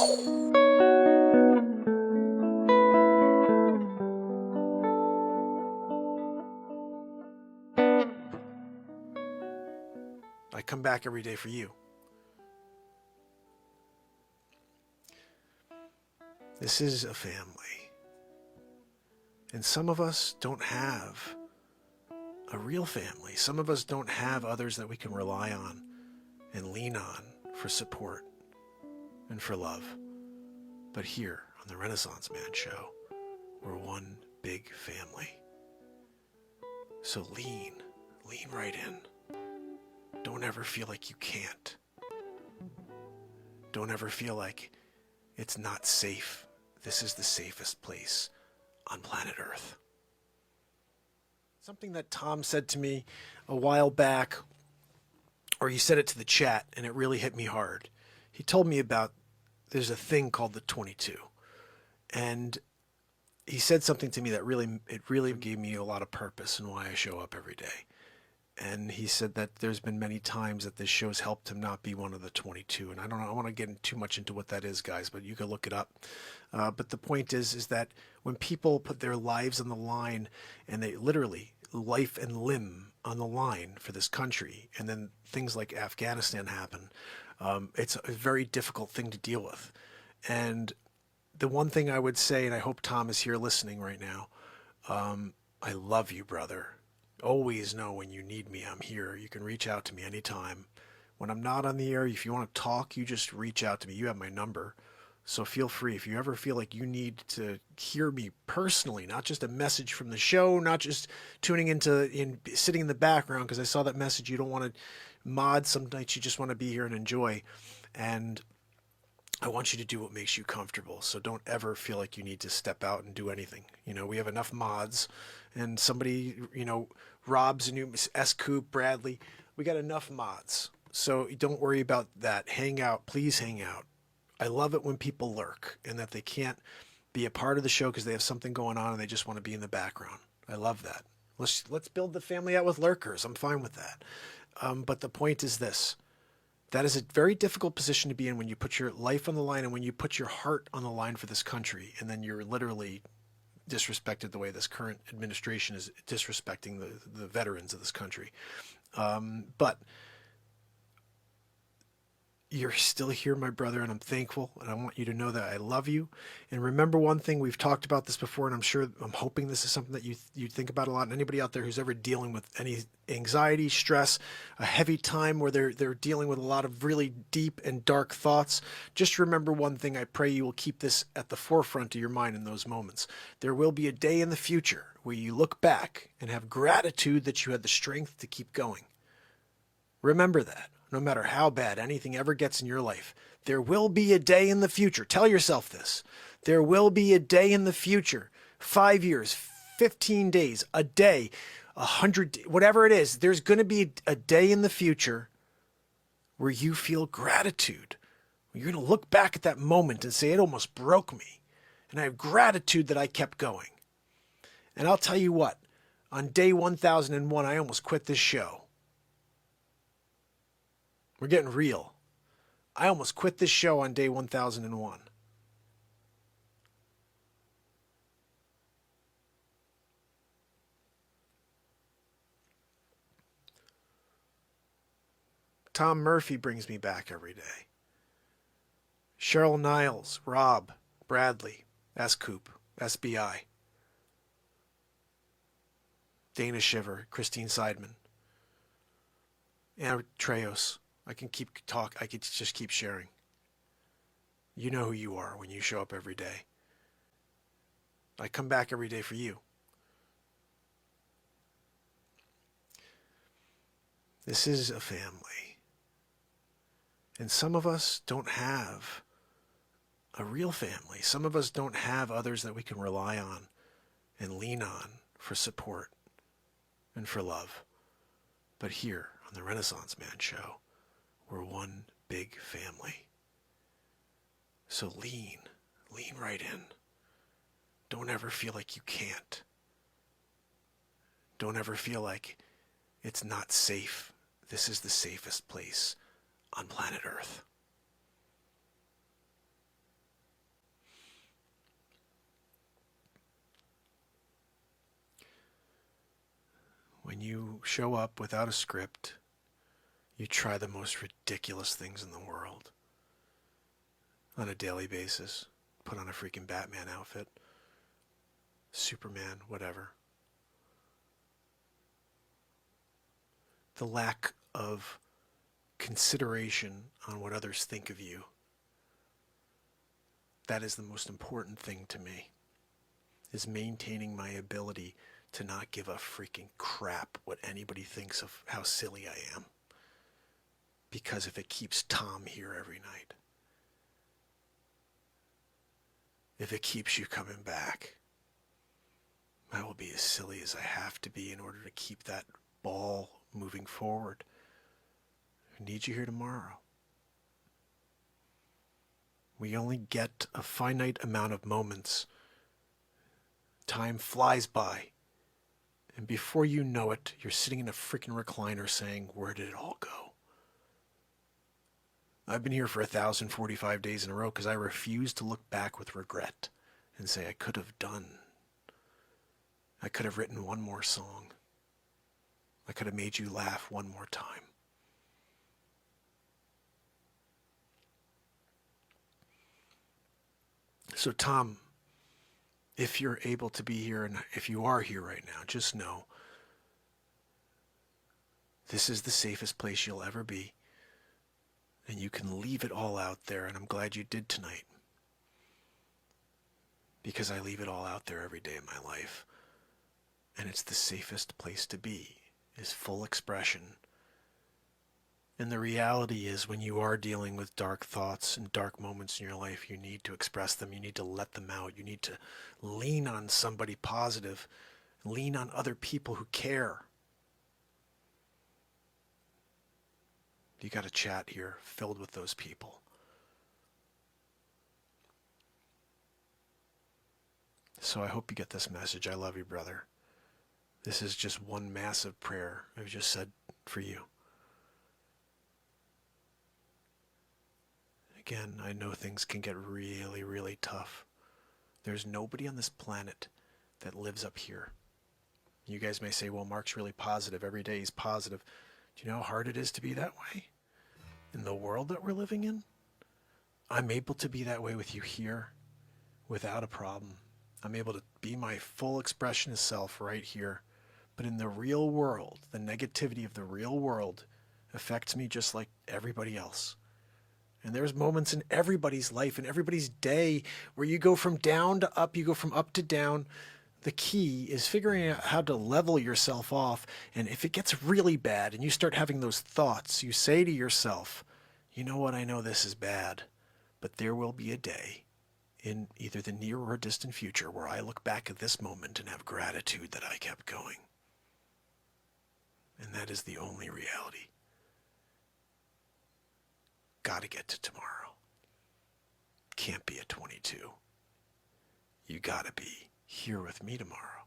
I come back every day for you. This is a family. And some of us don't have a real family. Some of us don't have others that we can rely on and lean on for support and for love. But here on the Renaissance Man Show, we're one big family. So lean right in. Don't ever feel like you can't. Don't ever feel like it's not safe. This is the safest place on planet Earth. Something that Tom said to me a while back, or he said it to the chat, and it really hit me hard. He told me about, there's a thing called the 22. And he said something to me that really gave me a lot of purpose in why I show up every day. And he said that there's been many times that this show's helped him not be one of the 22. And I don't know, I want to get too much into what that is, guys, but you can look it up. But the point is that when people put their lives on the line, and they literally life and limb on the line for this country, and then things like Afghanistan happen, it's a very difficult thing to deal with. And the one thing I would say, and I hope Tom is here listening right now, I love you, brother. Always know when you need me, I'm here. You can reach out to me anytime. When I'm not on the air, if you want to talk, you just reach out to me. You have my number. So feel free. If you ever feel like you need to hear me personally, not just a message from the show, not just tuning sitting in the background because I saw that message. You don't want to mod some nights. You just want to be here and enjoy. And I want you to do what makes you comfortable. So don't ever feel like you need to step out and do anything. You know, we have enough mods, and somebody, Rob's a new S-Coop, Bradley. We got enough mods. So don't worry about that. Hang out. Please hang out. I love it when people lurk and that they can't be a part of the show because they have something going on and they just want to be in the background. I love that. Let's build the family out with lurkers. I'm fine with that. But the point is this. That is a very difficult position to be in when you put your life on the line and when you put your heart on the line for this country, and then you're literally disrespected the way this current administration is disrespecting the veterans of this country. But you're still here, my brother, and I'm thankful, and I want you to know that I love you. And remember one thing, we've talked about this before, and I'm hoping this is something that you think about a lot. And anybody out there who's ever dealing with any anxiety, stress, a heavy time where they're dealing with a lot of really deep and dark thoughts, just remember one thing. I pray you will keep this at the forefront of your mind in those moments. There will be a day in the future where you look back and have gratitude that you had the strength to keep going. Remember that. No matter how bad anything ever gets in your life, there will be a day in the future. Tell yourself this. There will be a day in the future, 5 years, 15 days, a day, 100, whatever it is. There's going to be a day in the future where you feel gratitude. You're going to look back at that moment and say, it almost broke me. And I have gratitude that I kept going. And I'll tell you what, on day 1001, I almost quit this show. We're getting real. I almost quit this show on day 1001. Tom Murphy brings me back every day. Cheryl Niles, Rob, Bradley, S-Coop, SBI, Dana Shiver, Christine Seidman, and Treos. I could just keep sharing. You know who you are when you show up every day. I come back every day for you. This is a family. And some of us don't have a real family. Some of us don't have others that we can rely on and lean on for support and for love. But here on the Renaissance Man Show, we're one big family. So lean right in. Don't ever feel like you can't. Don't ever feel like it's not safe. This is the safest place on planet Earth. you show up without a script, you try the most ridiculous things in the world on a daily basis. Put on a freaking Batman outfit, Superman, whatever. The lack of consideration on what others think of you, that is the most important thing to me, is maintaining my ability to not give a freaking crap what anybody thinks of how silly I am. Because if it keeps Tom here every night, if it keeps you coming back, I will be as silly as I have to be in order to keep that ball moving forward. I need you here tomorrow. We only get a finite amount of moments. Time flies by. And before you know it, you're sitting in a freaking recliner saying, where did it all go? I've been here for 1,045 days in a row because I refuse to look back with regret and say I could have done. I could have written one more song. I could have made you laugh one more time. So Tom, if you're able to be here, and if you are here right now, just know this is the safest place you'll ever be. And you can leave it all out there, and I'm glad you did tonight. Because I leave it all out there every day of my life. And it's the safest place to be, is full expression. And the reality is when you are dealing with dark thoughts and dark moments in your life, you need to express them. You need to let them out. You need to lean on somebody positive. Lean on other people who care. You got a chat here filled with those people. So I hope you get this message. I love you, brother. This is just one massive prayer I've just said for you. Again, I know things can get really, really tough. There's nobody on this planet that lives up here. You guys may say, well, Mark's really positive. Every day he's positive. Do you know how hard it is to be that way? In the world that we're living in? I'm able to be that way with you here without a problem. I'm able to be my full expression of self right here. But in the real world, the negativity of the real world affects me just like everybody else. And there's moments in everybody's life and everybody's day where you go from down to up, you go from up to down. The key is figuring out how to level yourself off. And if it gets really bad and you start having those thoughts, you say to yourself, you know what, I know this is bad, but there will be a day in either the near or distant future where I look back at this moment and have gratitude that I kept going. And that is the only reality. Gotta get to tomorrow. Can't be at 22. You gotta be here with me tomorrow.